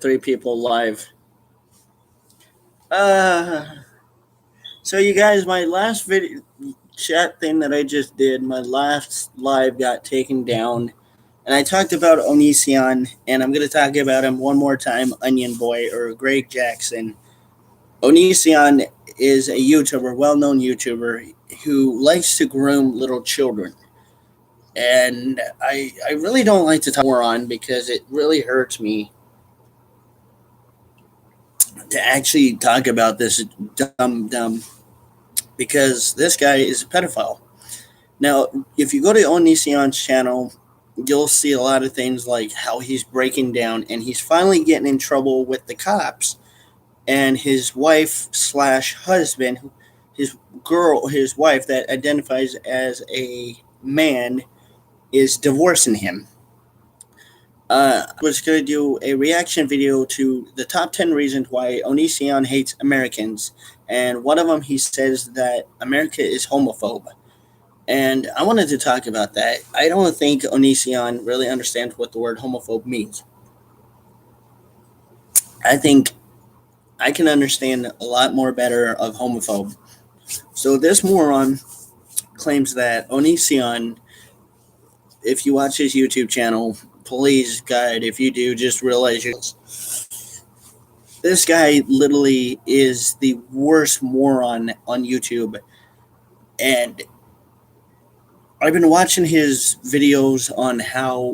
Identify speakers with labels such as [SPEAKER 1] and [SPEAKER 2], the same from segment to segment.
[SPEAKER 1] three people live. Uh, so you guys, my last video chat thing that I just did, my last live got taken down, and I talked about Onision, and I'm gonna talk about him one more time, Onion Boy or Greg Jackson. Onision is a YouTuber, well-known YouTuber who likes to groom little children. And I really don't like to talk more on because it really hurts me to actually talk about this dumb because this guy is a pedophile. Now, if you go to Onision's channel, you'll see a lot of things like how he's breaking down and he's finally getting in trouble with the cops and his wife slash husband, his wife that identifies as a man is divorcing him. I was going to do a reaction video to the top 10 reasons why Onision hates Americans. And one of them, he says that America is homophobe. And I wanted to talk about that. I don't think Onision really understands what the word homophobe means. I think I can understand a lot more better of homophobe. So this moron claims that Onision, if you watch his YouTube channel, please, God, if you do, just realize this guy literally is the worst moron on YouTube. And I've been watching his videos on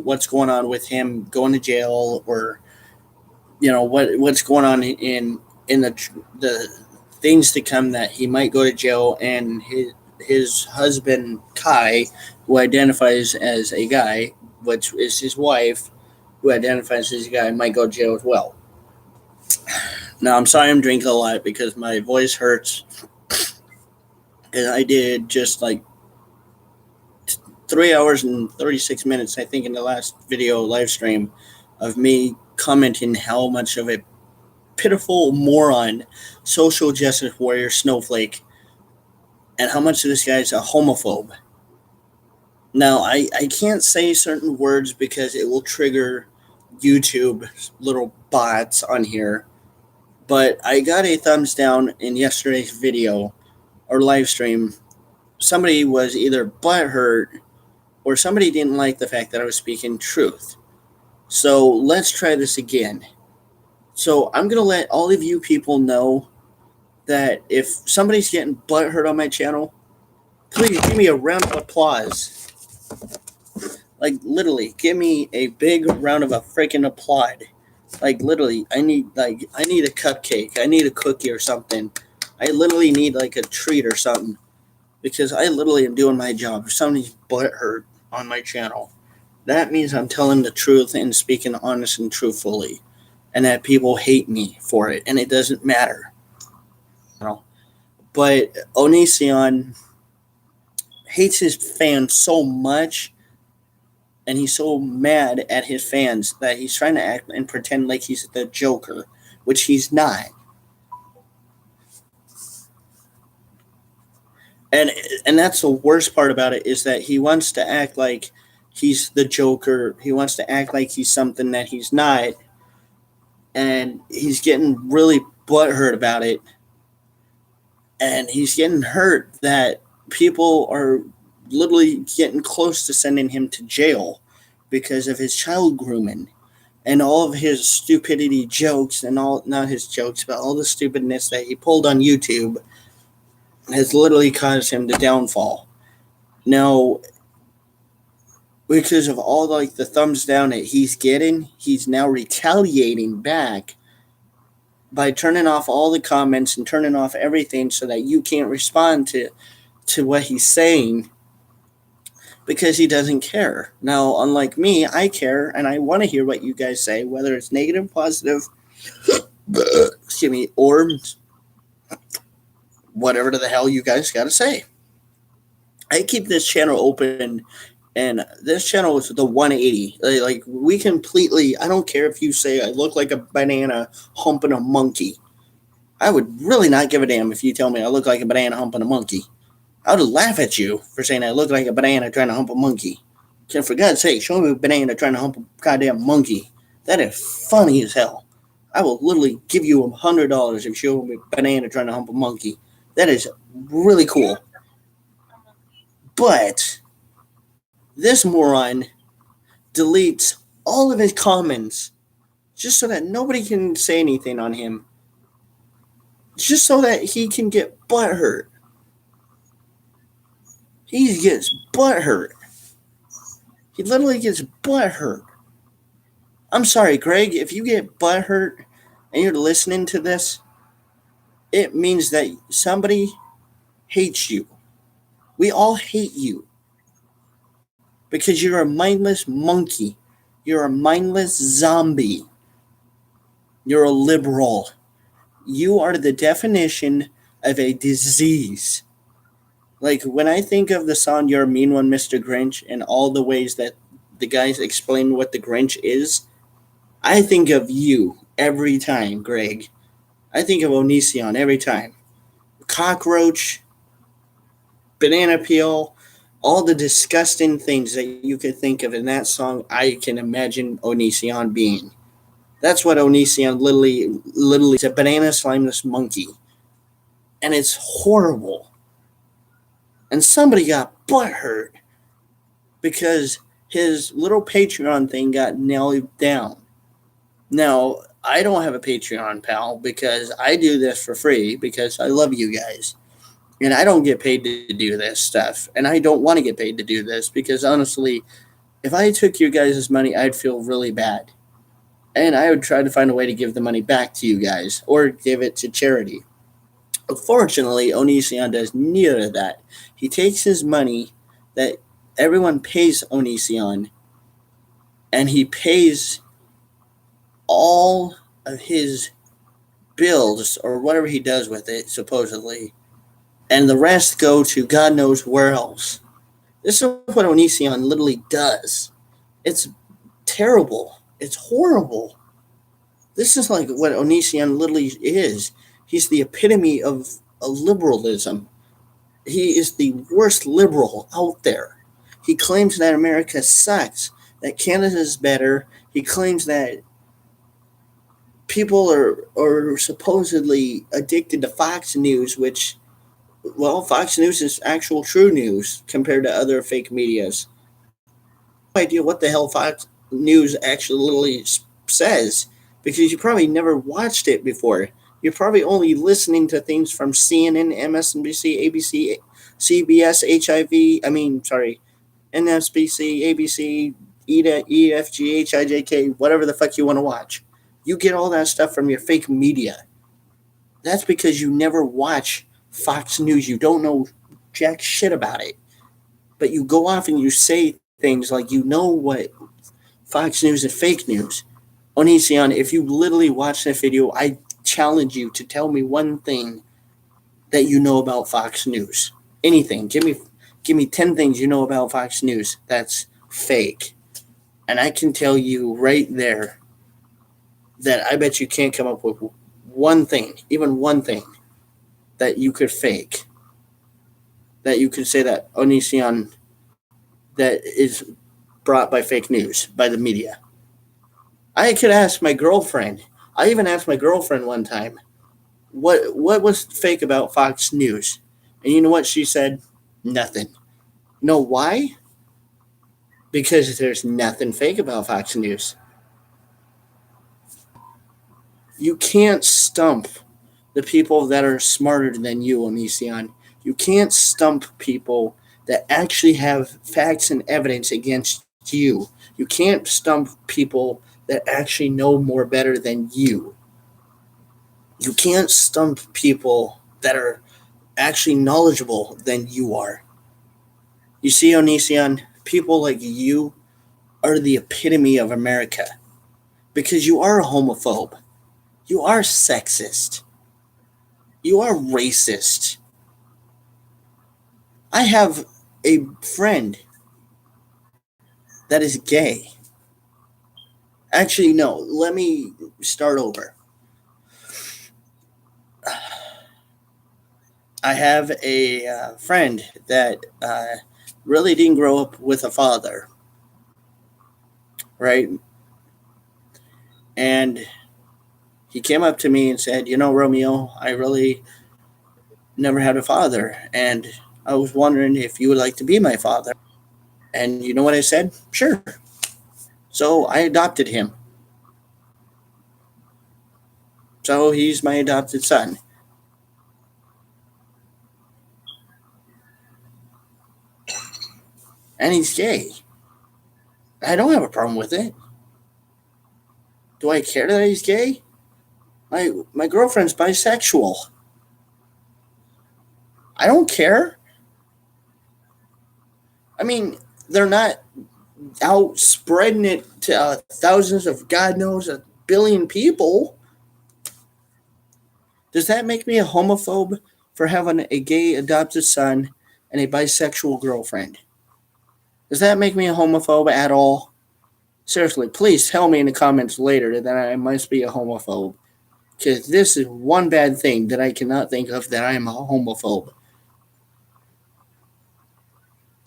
[SPEAKER 1] what's going on with him going to jail, or what's going on in the things to come, that he might go to jail, and his husband Kai, who identifies as a guy, which is his wife, who identifies as a guy, might go to jail as well. Now, I'm sorry I'm drinking a lot because my voice hurts. And I did just like 3 hours and 36 minutes, I think, in the last video live stream of me commenting how much of a pitiful moron, social justice warrior, snowflake, and how much of this guy's a homophobe. Now, I can't say certain words because it will trigger YouTube little bots on here, but I got a thumbs down in yesterday's video or live stream. Somebody was either butthurt or somebody didn't like the fact that I was speaking truth. So let's try this again. So I'm going to let all of you people know that if somebody's getting butthurt on my channel, please give me a round of applause. Like, literally, give me a big round of a freaking applaud. Like, literally, I need a cupcake. I need a cookie or something. I literally need, like, a treat or something. Because I literally am doing my job. If somebody's butthurt on my channel, that means I'm telling the truth and speaking honest and truthfully. And that people hate me for it. And it doesn't matter. But Onision hates his fans so much, and he's so mad at his fans that he's trying to act and pretend like he's the Joker, which he's not. And that's the worst part about it, is that he wants to act like he's the Joker. He wants to act like he's something that he's not, and he's getting really butthurt about it. And he's getting hurt that people are literally getting close to sending him to jail because of his child grooming and all of his stupidity jokes, and not his jokes, but all the stupidness that he pulled on YouTube has literally caused him the downfall. Now, because of all like the thumbs down that he's getting, he's now retaliating back by turning off all the comments and turning off everything so that you can't respond to what he's saying, because he doesn't care. Now, unlike me, I care, and I want to hear what you guys say, whether it's negative, positive, excuse me, or whatever the hell you guys got to say. I keep this channel open, and this channel is the 180. Like, we completely, I don't care if you say I look like a banana humping a monkey. I would really not give a damn if you tell me I look like a banana humping a monkey. I would laugh at you for saying I look like a banana trying to hump a monkey. For God's sake, show me a banana trying to hump a goddamn monkey. That is funny as hell. I will literally give you $100 if you show me a banana trying to hump a monkey. That is really cool. But this moron deletes all of his comments just so that nobody can say anything on him. Just so that he can get butthurt. He gets butthurt. He literally gets butthurt. I'm sorry, Greg, if you get butthurt and you're listening to this, it means that somebody hates you. We all hate you. Because you're a mindless monkey. You're a mindless zombie. You're a liberal. You are the definition of a disease. Like, when I think of the song You're a Mean One, Mr. Grinch, and all the ways that the guys explain what the Grinch is, I think of you every time, Greg. I think of Onision every time. Cockroach, banana peel, all the disgusting things that you could think of in that song, I can imagine Onision being. That's what Onision literally is, a banana slimeless monkey. And it's horrible. And somebody got butthurt because his little Patreon thing got nailed down. Now, I don't have a Patreon, pal, because I do this for free because I love you guys. And I don't get paid to do this stuff. And I don't want to get paid to do this because, honestly, if I took you guys' money, I'd feel really bad. And I would try to find a way to give the money back to you guys or give it to charity. Unfortunately, Onision does neither of that. He takes his money that everyone pays Onision and he pays all of his bills or whatever he does with it, supposedly, and the rest go to God knows where else. This is what Onision literally does. It's terrible. It's horrible. This is like what Onision literally is. He's the epitome of a liberalism. He is the worst liberal out there. He claims that America sucks, that Canada is better. He claims that people are supposedly addicted to Fox News, which, well, Fox News is actual true news compared to other fake medias. No idea what the hell Fox News actually literally says because you probably never watched it before. You're probably only listening to things from CNN, MSNBC, ABC, CBS, NSBC, ABC, EDA, EFG, HIJK, whatever the fuck you want to watch. You get all that stuff from your fake media. That's because you never watch Fox News. You don't know jack shit about it. But you go off and you say things like you know what Fox News is fake news. Onision, if you literally watch that video, I challenge you to tell me one thing that you know about Fox News. Anything. Give me 10 things you know about Fox News that's fake. And I can tell you right there that I bet you can't come up with one thing, even one thing, that you could fake. That you could say that Onision that is brought by fake news, by the media. I could ask my girlfriend. I even asked my girlfriend one time, what was fake about Fox News? And you know what she said? Nothing. You know why? Because there's nothing fake about Fox News. You can't stump the people that are smarter than you, Onision. You can't stump people that actually have facts and evidence against you. You can't stump people that actually know more better than you. You can't stump people that are actually knowledgeable than you are. You see, Onision, people like you are the epitome of America because you are a homophobe. You are sexist. You are racist. I have a friend that is gay. Actually, no, let me start over. I have a friend that really didn't grow up with a father, right? And He came up to me and said, Romeo, I really never had a father, and I was wondering if you would like to be my father. And you know what I said? Sure. So I adopted him. So he's my adopted son. And he's gay. I don't have a problem with it. Do I care that he's gay? My girlfriend's bisexual. I don't care. I mean, they're not out spreading it to thousands of God knows a billion people. Does that make me a homophobe for having a gay adopted son and a bisexual girlfriend? Does that make me a homophobe at all? Seriously, please tell me in the comments later that I must be a homophobe. Because this is one bad thing that I cannot think of that I am a homophobe.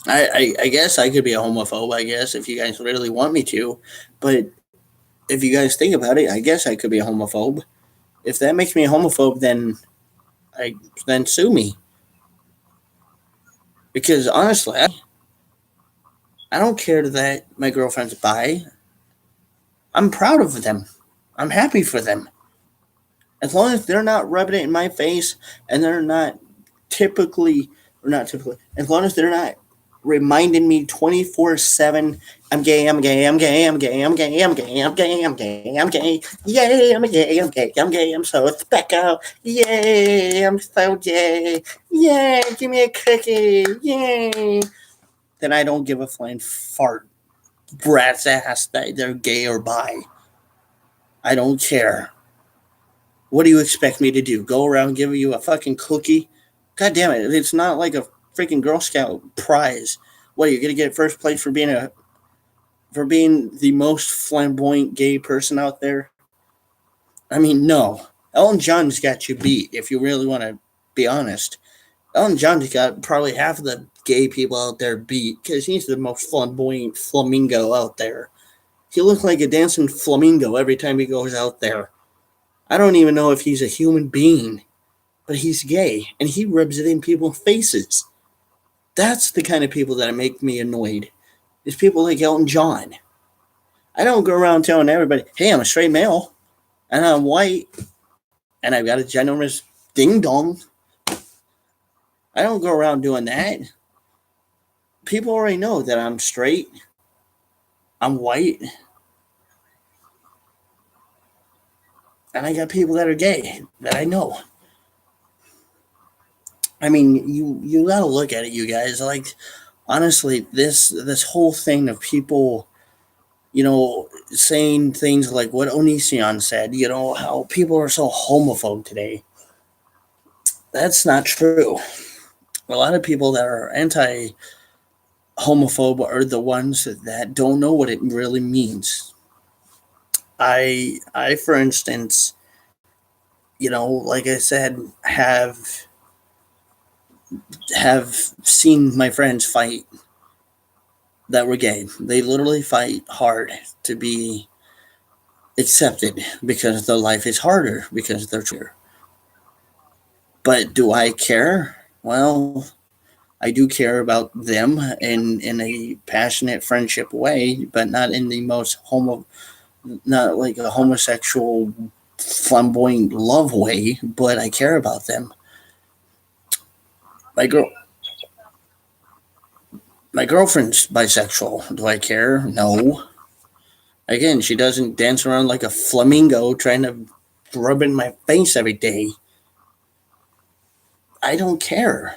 [SPEAKER 1] I guess I could be a homophobe, I guess, if you guys really want me to. But if you guys think about it, I guess I could be a homophobe. If that makes me a homophobe, then sue me. Because honestly, I don't care that my girlfriend's bi. I'm proud of them. I'm happy for them. As long as they're not rubbing it in my face and they're not typically, or not typically, as long as they're not reminding me 24/7, I'm gay, I'm gay, I'm gay, I'm gay, I'm gay, I'm gay, I'm gay, I'm gay, I'm gay, yay, I'm gay, I'm gay, I'm gay, I'm so specko, yay, I'm so gay, yay, give me a cookie, yay. Then I don't give a flying fart brat's ass that they're gay or bi. I don't care. What do you expect me to do? Go around giving you a fucking cookie? God damn it! It's not like a freaking Girl Scout prize. What are you gonna get first place for being the most flamboyant gay person out there? I mean, no. Elton John's got you beat. If you really want to be honest, Elton John's got probably half of the gay people out there beat because he's the most flamboyant flamingo out there. He looks like a dancing flamingo every time he goes out there. I don't even know if he's a human being, but he's gay and he rubs it in people's faces. That's the kind of people that make me annoyed. Is people like Elton John. I don't go around telling everybody, hey, I'm a straight male and I'm white and I've got a ginormous ding dong. I don't go around doing that. People already know that I'm straight, I'm white, and I got people that are gay that I know. I mean, you gotta look at it, you guys. Like, honestly, this whole thing of people, saying things like what Onision said, how people are so homophobe today. That's not true. A lot of people that are anti homophobe are the ones that don't know what it really means. I for instance, like I said, have seen my friends fight that were gay. They literally fight hard to be accepted because their life is harder because they're queer. But do I care? Well, I do care about them in a passionate friendship way, but not in the most not like a homosexual flamboyant love way, but I care about them. My girl my girlfriend's bisexual. Do I care? No. Again, she doesn't dance around like a flamingo trying to rub in my face every day. I don't care.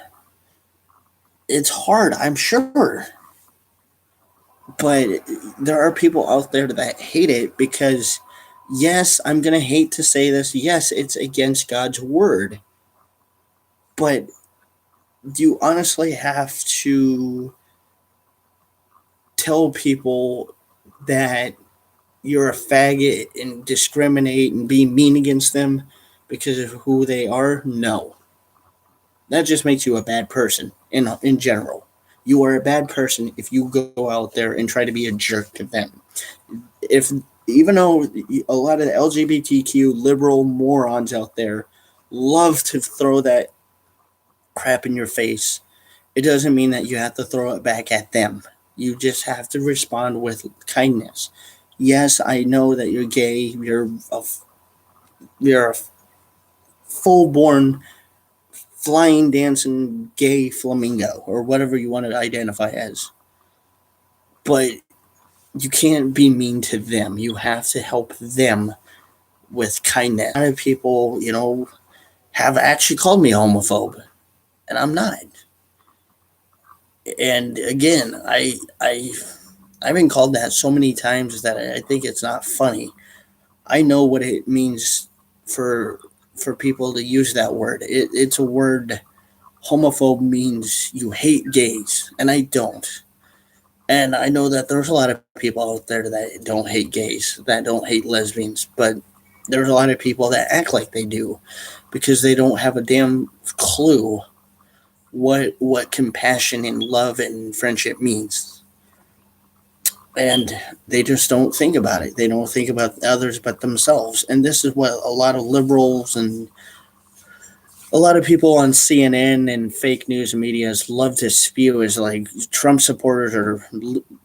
[SPEAKER 1] It's hard, I'm sure. But there are people out there that hate it because, yes, I'm going to hate to say this. Yes, it's against God's word. But do you honestly have to tell people that you're a faggot and discriminate and be mean against them because of who they are? No. That just makes you a bad person in general. You are a bad person if you go out there and try to be a jerk to them. If Even though a lot of the LGBTQ liberal morons out there love to throw that crap in your face, it doesn't mean that you have to throw it back at them. You just have to respond with kindness. Yes, I know that you're gay. You're a full born flying dancing gay flamingo or whatever you want to identify as. But you can't be mean to them. You have to help them with kindness. A lot of people, have actually called me homophobe, and I'm not. And again, I've been called that so many times that I think it's not funny. I know what it means for people to use that word. It's a word. Homophobe means you hate gays, and I don't. And I know that there's a lot of people out there that don't hate gays, that don't hate lesbians, but there's a lot of people that act like they do because they don't have a damn clue what compassion and love and friendship means. And they just don't think about it. They don't think about others but themselves. And this is what a lot of liberals and a lot of people on CNN and fake news medias love to spew is like Trump supporters are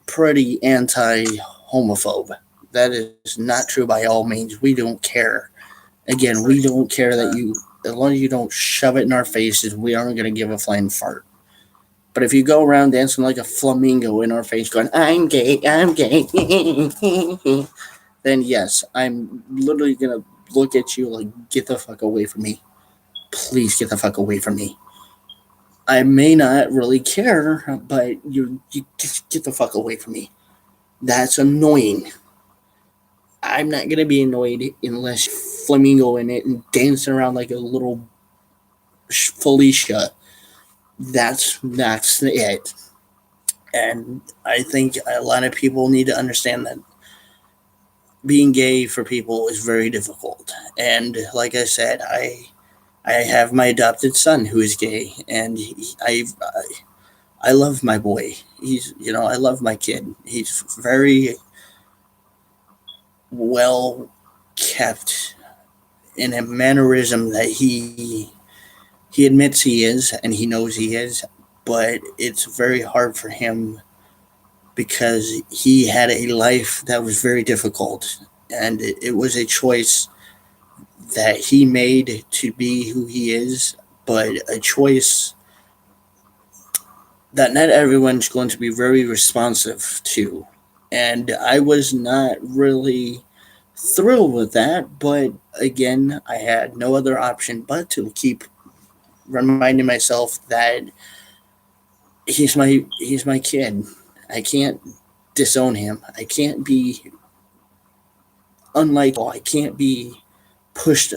[SPEAKER 1] pretty anti-homophobe. That is not true by all means. We don't care. Again, we don't care that you, as long as you don't shove it in our faces, we aren't going to give a flying fart. But if you go around dancing like a flamingo in our face going, I'm gay, then yes, I'm literally going to look at you like, get the fuck away from me. Please get the fuck away from me. I may not really care, but you just get the fuck away from me. That's annoying. I'm not gonna be annoyed unless flamingo in it and dancing around like a little Felicia. That's it. And I think a lot of people need to understand that being gay for people is very difficult. And like I said, I have my adopted son who is gay, and I love my boy. I love my kid. He's very well kept in a mannerism that he admits he is, and he knows he is, but it's very hard for him because he had a life that was very difficult, and it was a choice that he made to be who he is, but a choice that not everyone's going to be very responsive to. And I was not really thrilled with that, but again, I had no other option but to keep reminding myself that he's my kid. I can't disown him. I can't be unlikable. I can't be pushed.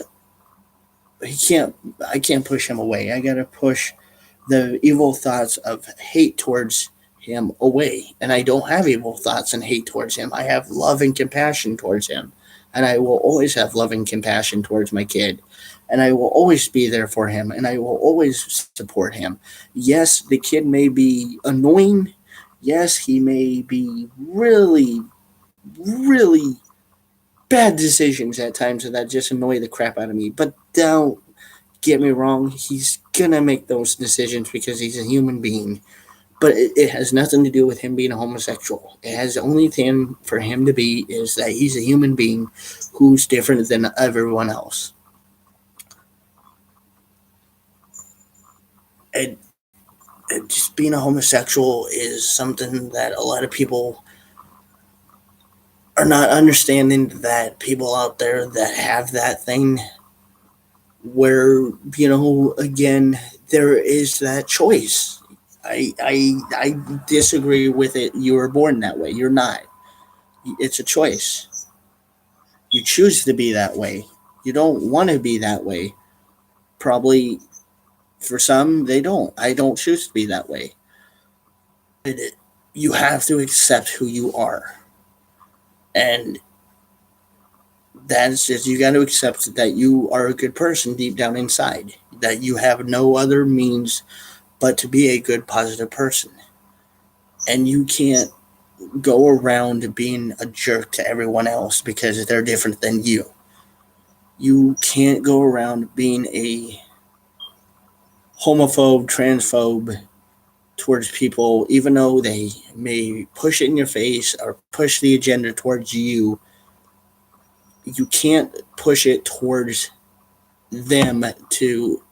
[SPEAKER 1] I can't push him away. I gotta push the evil thoughts of hate towards him away. And I don't have evil thoughts and hate towards him. I have love and compassion towards him. And I will always have love and compassion towards my kid. And I will always be there for him. And I will always support him. Yes, the kid may be annoying. Yes, he may be really, really bad decisions at times that just annoy the crap out of me. But don't get me wrong, he's gonna make those decisions because he's a human being. But it has nothing to do with him being a homosexual. It has the only thing for him to be is that he's a human being who's different than everyone else. And just being a homosexual is something that a lot of people are not understanding, that people out there that have that thing where, again, there is that choice. I disagree with it. You were born that way. You're not. It's a choice. You choose to be that way. You don't want to be that way. Probably for some, they don't. I don't choose to be that way. You have to accept who you are. And that's just, you got to accept that you are a good person deep down inside, that you have no other means but to be a good, positive person. And you can't go around being a jerk to everyone else because they're different than you. You can't go around being a homophobe, transphobe towards people, even though they may push it in your face or push the agenda towards you. You can't push it towards them to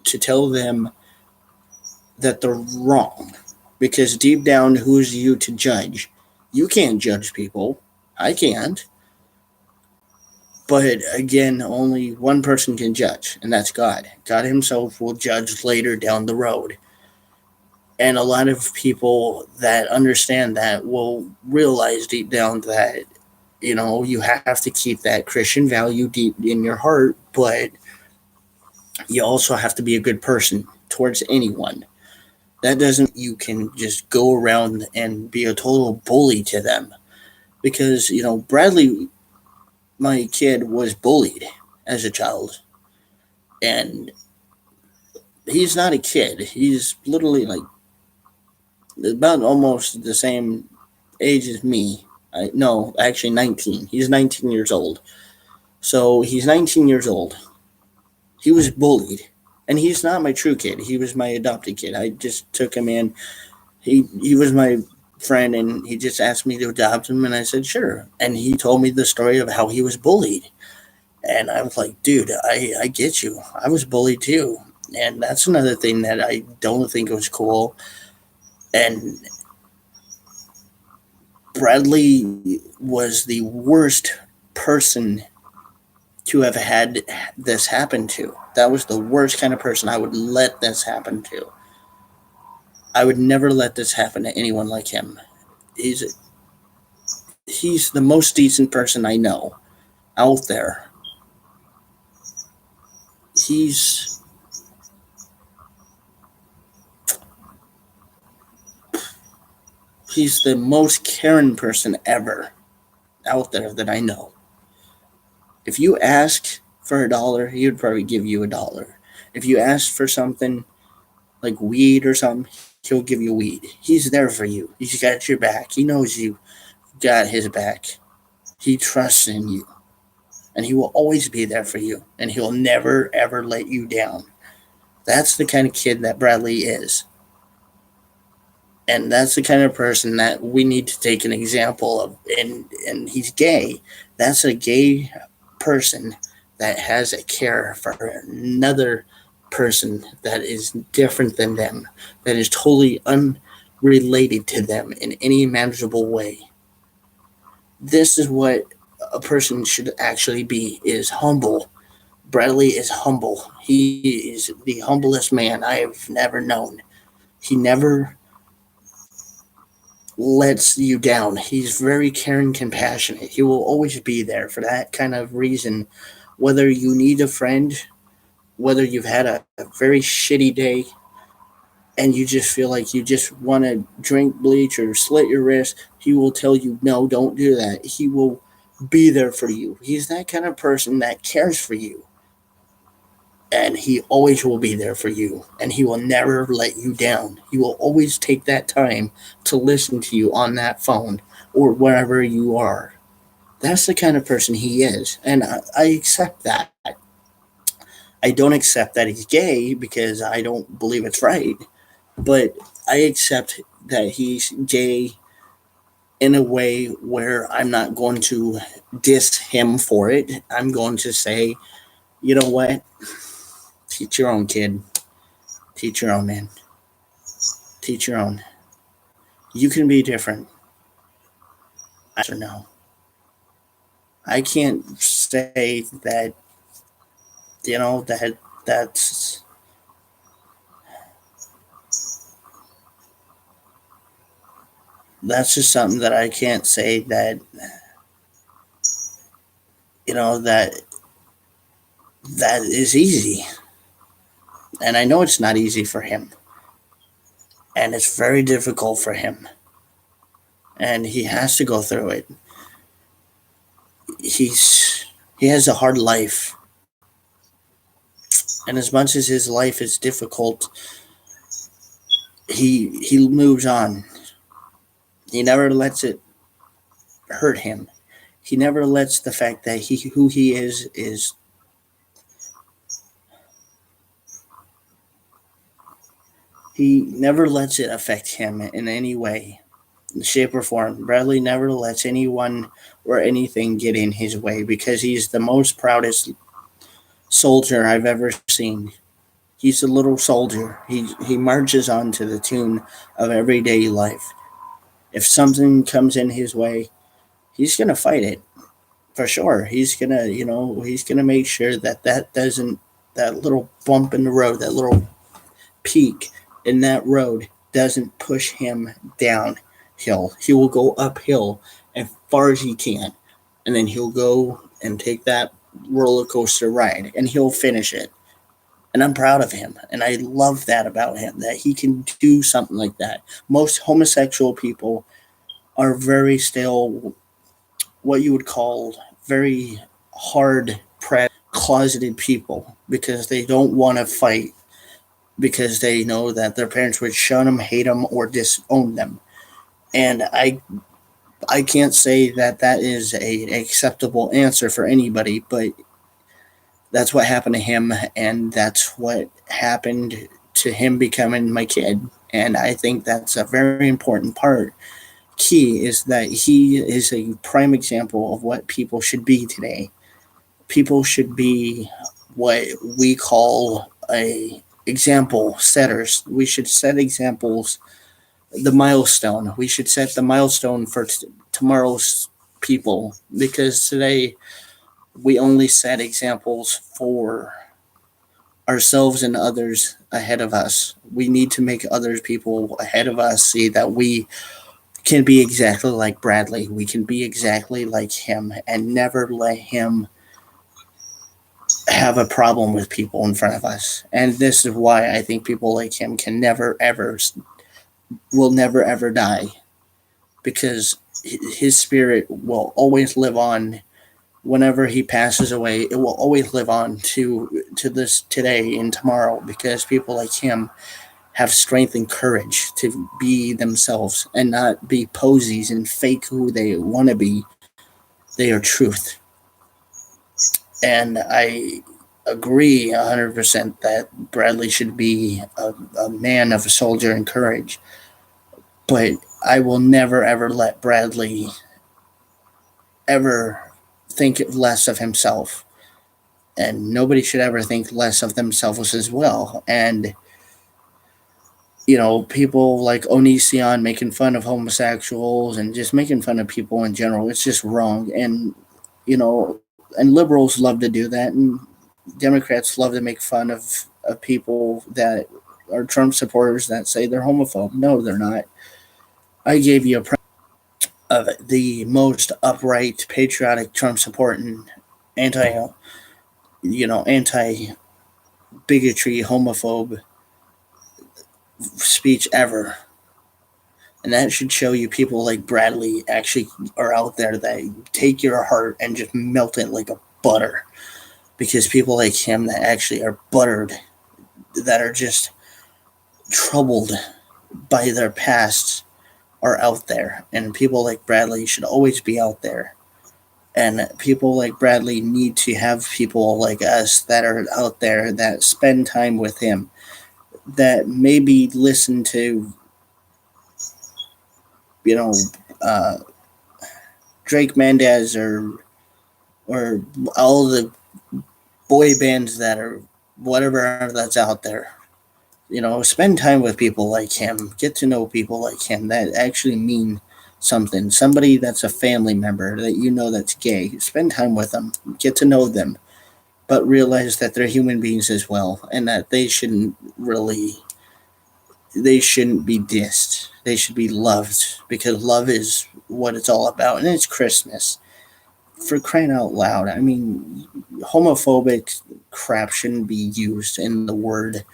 [SPEAKER 1] tell them that they're wrong. Because deep down, who's you to judge? You can't judge people. I can't. But again, only one person can judge, and that's God. God Himself will judge later down the road. And a lot of people that understand that will realize deep down that, you have to keep that Christian value deep in your heart, but you also have to be a good person towards anyone. That doesn't you can just go around and be a total bully to them. Because, Bradley, my kid, was bullied as a child. And he's not a kid. He's literally like about almost the same age as me. No, actually 19. He's 19 years old. So he's 19 years old. He was bullied. And he's not my true kid. He was my adopted kid. I just took him in. He was my friend, and he just asked me to adopt him, and I said, sure. And he told me the story of how he was bullied. And I was like, dude, I get you. I was bullied too. And that's another thing that I don't think was cool. And Bradley was the worst person to have had this happen to. That was the worst kind of person I would let this happen to. I would never let this happen to anyone like him. He's the most decent person I know out there. He's the most caring person ever out there that I know. If you ask for $1, he would probably give you $1. If you ask for something like weed or something, he'll give you weed. He's there for you. He's got your back. He knows you got his back. He trusts in you. And he will always be there for you. And he'll never, ever let you down. That's the kind of kid that Bradley is. And that's the kind of person that we need to take an example of. And he's gay. That's a gay person that has a care for another person that is different than them, that is totally unrelated to them in any manageable way. This is what a person should actually be, is humble. Bradley is humble. He is the humblest man I have never known. He never lets you down. He's very caring, compassionate. He will always be there for that kind of reason. Whether you need a friend, whether you've had a very shitty day and you just feel like you just want to drink bleach or slit your wrist, he will tell you, no, don't do that. He will be there for you. He's that kind of person that cares for you. And he always will be there for you. And he will never let you down. He will always take that time to listen to you on that phone or wherever you are. That's the kind of person he is. And I accept that. I don't accept that he's gay because I don't believe it's right. But I accept that he's gay in a way where I'm not going to diss him for it. I'm going to say, you know what? Teach your own, kid. Teach your own, man. Teach your own. You can be different. I don't know. I can't say that, that's just something that I can't say that, that is easy. And I know it's not easy for him. And it's very difficult for him. And he has to go through it. He has a hard life. And as much as his life is difficult, he moves on. He never lets it hurt him. He never lets the fact that who he is he never lets it affect him in any way, shape, or form. Bradley never lets anyone or anything get in his way because he's the most proudest soldier I've ever seen. He's a little soldier. He marches on to the tune of everyday life. If something comes in his way, he's gonna fight it for sure. He's gonna make sure that that little bump in the road, that little peak in that road doesn't push him downhill. He will go uphill as far as he can, and then he'll go and take that roller coaster ride, and he'll finish it. And I'm proud of him, and I love that about him, that he can do something like that. Most homosexual people are very still what you would call very hard pressed, closeted people because they don't want to fight because they know that their parents would shun them, hate them, or disown them. And I can't say that that is a acceptable answer for anybody, but that's what happened to him, and that's what happened to him becoming my kid. And I think that's a very important part. Key is that he is a prime example of what people should be today. People should be what we call a example setters. We should set examples, the milestone. We should set the milestone for tomorrow's people because today we only set examples for ourselves and others ahead of us. We need to make other people ahead of us see that we can be exactly like Bradley. We can be exactly like him and never let him have a problem with people in front of us. And this is why I think people like him can never ever will never ever die because his spirit will always live on. Whenever he passes away, it will always live on to this today and tomorrow because people like him have strength and courage to be themselves and not be posies and fake who they want to be. They are truth. And I agree 100% that Bradley should be a man of a soldier and courage. But I will never ever let Bradley ever think less of himself. And nobody should ever think less of themselves as well. And people like Onision making fun of homosexuals and just making fun of people in general, it's just wrong. And liberals love to do that, and Democrats love to make fun of people that are Trump supporters that say they're homophobe. No, they're not. I gave you of the most upright, patriotic Trump supporting anti bigotry, homophobe speech ever. And that should show you people like Bradley actually are out there that take your heart and just melt it like a butter. Because people like him that actually are buttered, that are just troubled by their past, are out there. And people like Bradley should always be out there. And people like Bradley need to have people like us that are out there that spend time with him, that maybe listen to, you know, uh, Drake Mendez or all the boy bands that are whatever that's out there. Spend time with people like him. Get to know people like him that actually mean something. Somebody that's a family member that that's gay. Spend time with them. Get to know them. But realize that they're human beings as well, and that they shouldn't be dissed. They should be loved because love is what it's all about. And it's Christmas. For crying out loud. I mean, homophobic crap shouldn't be used in the word.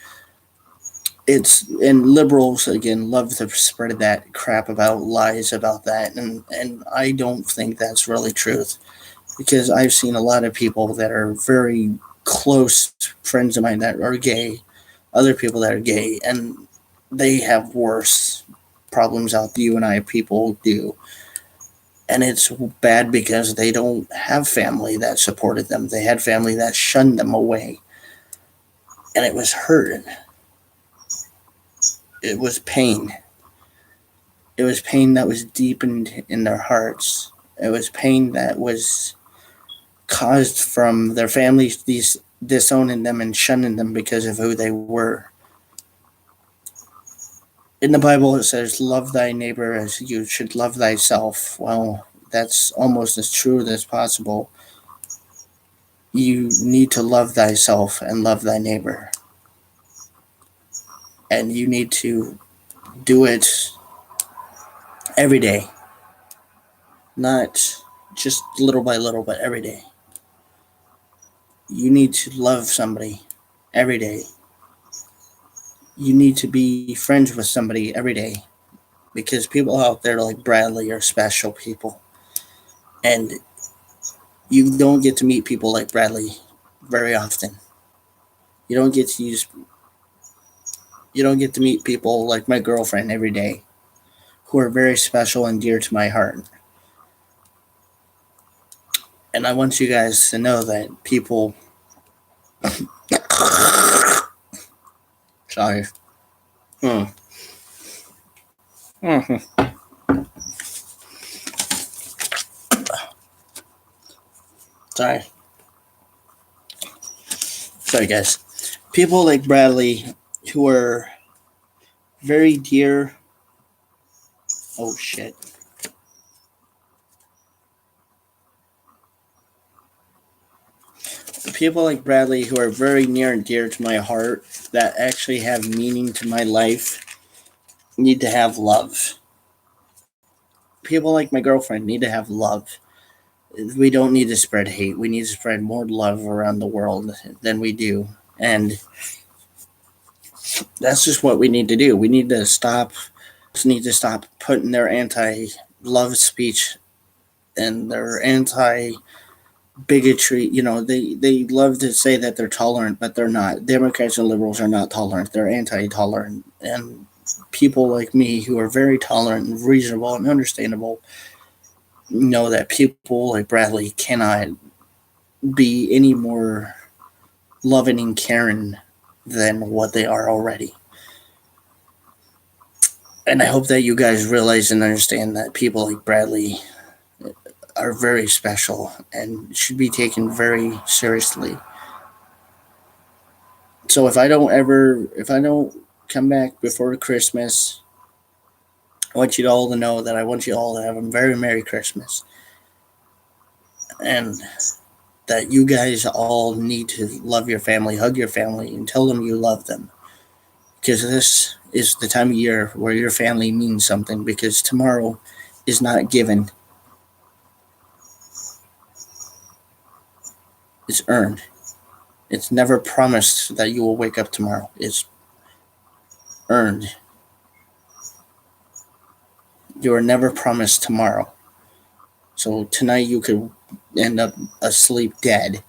[SPEAKER 1] And liberals again love to spread that crap about lies about that, and I don't think that's really truth because I've seen a lot of people that are very close friends of mine that are gay, other people that are gay, and they have worse problems out you and I people do. And it's bad because they don't have family that supported them. They had family that shunned them away. And it was hurt. It was pain. It was pain that was deepened in their hearts. It was pain that was caused from their families disowning them and shunning them because of who they were. In the Bible, it says, love thy neighbor as you should love thyself. Well, that's almost as true as possible. You need to love thyself and love thy neighbor. And you need to do it every day. Not just little by little, but every day. You need to love somebody every day. You need to be friends with somebody every day, because people out there like Bradley are special people. And you don't get to meet people like Bradley very often. You don't get to meet people like my girlfriend every day, who are very special and dear to my heart. And I want you guys to know that people... Sorry. Sorry, guys. People like Bradley, who are very dear... Oh, shit. People like Bradley, who are very near and dear to my heart, that actually have meaning to my life, need to have love. People like my girlfriend need to have love. We don't need to spread hate. We need to spread more love around the world than we do. And that's just what we need to do. We need to stop putting their anti-love speech and their anti-bigotry. They love to say that they're tolerant, but they're not. Democrats and liberals are not tolerant. They're anti-tolerant. And people like me, who are very tolerant and reasonable and understandable, know that people like Bradley cannot be any more loving and caring than what they are already. And I hope that you guys realize and understand that people like Bradley are very special and should be taken very seriously. So if I don't come back before Christmas, I want you all to know that I want you all to have a very Merry Christmas. And that you guys all need to love your family, hug your family, and tell them you love them. Because this is the time of year where your family means something, because tomorrow is not given. It's earned. It's never promised that you will wake up tomorrow. It's earned. You are never promised tomorrow. So tonight you could end up asleep dead.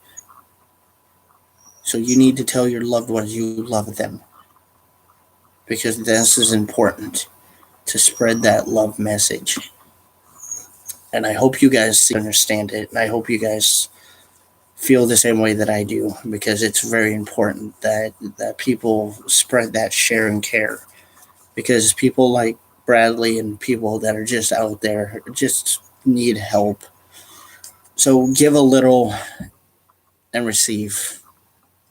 [SPEAKER 1] So you need to tell your loved ones you love them, because this is important to spread that love message. And I hope you guys understand it, and I hope you guys feel the same way that I do, because it's very important that people spread that share and care, because people like Bradley and people that are just out there just need help. So give a little and receive,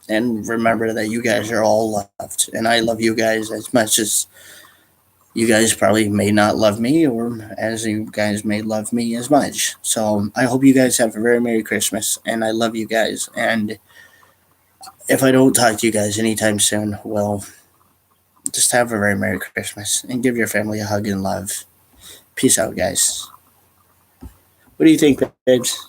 [SPEAKER 1] and remember that you guys are all loved, and I love you guys as much as you guys probably may not love me, or as you guys may love me as much. So I hope you guys have a very Merry Christmas, and I love you guys. And if I don't talk to you guys anytime soon, well, just have a very Merry Christmas and give your family a hug and love. Peace out, guys. What do you think, babes?